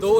2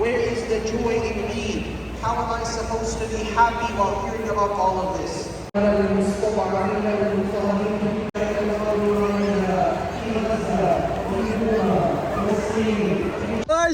Where is the joy in Eid? How am I supposed to be happy while hearing about all of this?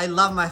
I love my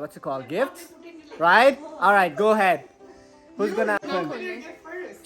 what's it called gifts, right? All right, go ahead. Who's gonna open?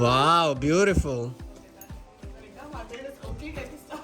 Wow, beautiful.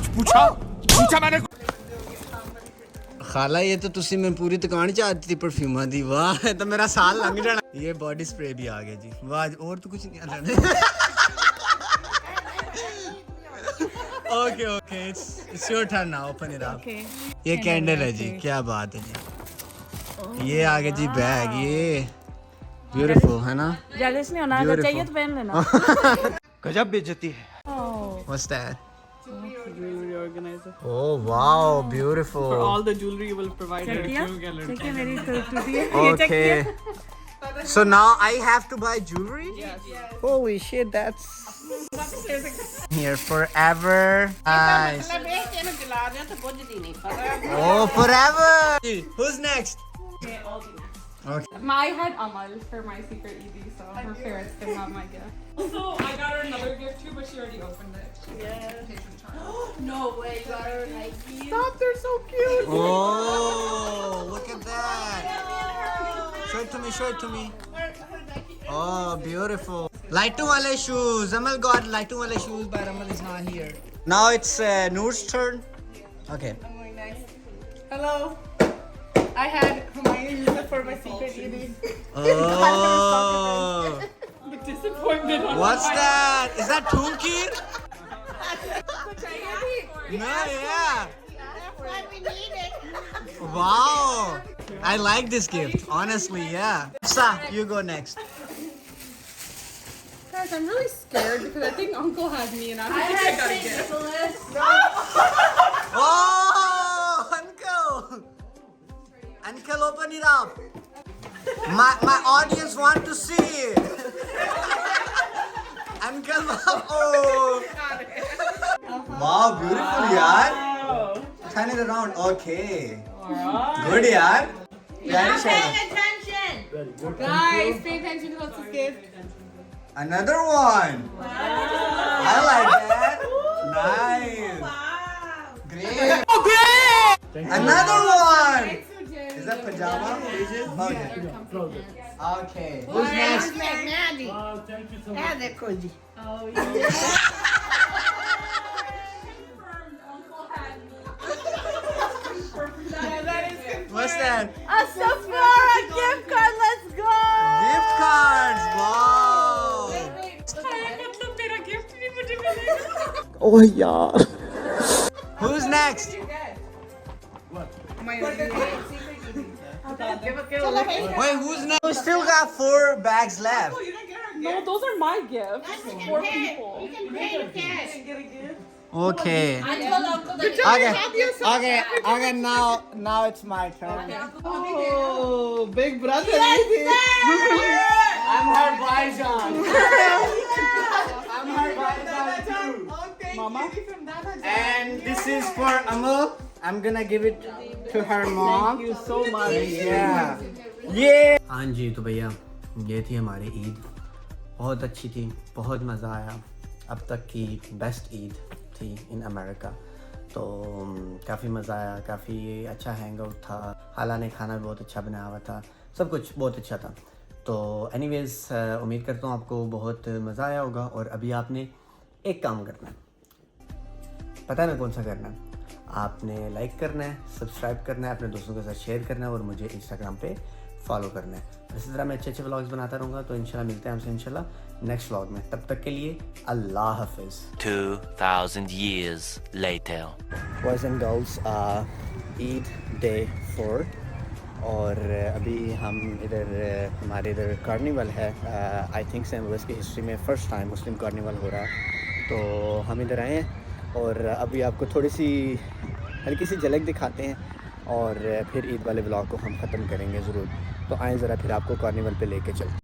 कुछ पूछा मैंने खाला ये तो तुसी मैं पूरी दुकान च आती थी परफ्यूमा दी वाह तो मेरा साल लंघ जाना ये बॉडी स्प्रे भी आ गया जी वाह और तो कुछ नहीं आता okay okay it's your turn now open it up ये कैंडल है जी क्या बात है जी ये आ गया जी बैग ये ब्यूटीफुल है ना जेलस नहीं होना अगर चाहिए तो पहन लेना गजब बेइज्जती है What's that? Jewelry organizer. Oh wow, beautiful. For all the jewelry you will provide check her किया to get चेक किया मेरी टूटी है ये चेक Okay. किया So now I have to buy jewelry? Yes. Holy shit, that's here forever. Nice. Oh, forever. Who's next? I had Amal for my secret ED, so her parents didn't have my gift. Also, I got her another gift too, but she already opened it. No way, you got her Nike. Stop, they're so cute. Oh, look at that. Show it to me, show it to me. Oh, beautiful. Lightu wale shoes. Amal got Lightu wale shoes, but Amal is not here. Now it's Noor's turn. Okay. Hello. I had Hermione use it for my secret ED. Oh. The disappointment on What's my that? Is that Toolkit? No, yeah. That's what we needed. Wow. I like this gift. Honestly, yeah. Sa, you go next. Guys, I'm really scared because I think Uncle had me and I don't think I got a gift. Oh, Uncle. Uncle, open it up. My audience want to see it. Uncle, oh. Wow, beautiful, yaar. Turn it around. Okay. Good, yaar. Very shiny. Guys, pay attention to what's this gift. Another one. I like that. Nice. Great. Oh, great. Another one. Is that pajama? Okay. Okay. Who's next? Maddie. thank you so much. Have that cozy. What's that? A Sephora gift card, let's go. Gift cards. Wow. मतलब तेरा gift नहीं मुझे मिलेगा. Oh yeah. Who's next? Wait, who's next? We still got 4 bags left. No, those are my gifts for people. You can pay with cash. Okay. Okay. Now it's my turn. Oh, big brother. I'm her Baijan. I'm her Baijan too. Mama. And this is for Amal. I'm gonna give it to her mom. Thank you so much. Yeah. Yeah. हाँ जी तो भैया ये थी हमारी ईद बहुत अच्छी थी बहुत मज़ा आया अब तक की बेस्ट ईद थी इन अमेरिका तो काफ़ी मज़ा आया काफ़ी अच्छा हैंग आउट था हाला ने खाना भी बहुत अच्छा बनाया हुआ था सब कुछ बहुत अच्छा था तो एनीवेज़ उम्मीद करता हूँ आपको बहुत मज़ा आया होगा और अभी आपने एक काम करना है पता है ना कौन सा करना है आपने लाइक करना है सब्सक्राइब करना है अपने दोस्तों के साथ शेयर करना है और मुझे इंस्टाग्राम पे फॉलो करना है इसी तरह मैं अच्छे व्लॉग्स बनाता रहूँगा तो इंशाल्लाह मिलते हैं हमसे इंशाल्लाह नेक्स्ट व्लॉग में तब तक के लिए अल्लाह हाफिज़ 2000 years later. Boys and girls Eid day 4 और अभी हम इधर हमारे इधर कार्निवल है आई थिंक सेंट लुइस की हिस्ट्री में फ़र्स्ट टाइम मुस्लिम कार्निवल हो रहा है तो हम इधर आए हैं और अभी आपको थोड़ी सी हल्की सी झलक दिखाते हैं और फिर ईद वाले व्लॉग को हम ख़त्म करेंगे ज़रूर तो आएँ ज़रा फिर आपको कार्निवल पे लेके चलते हैं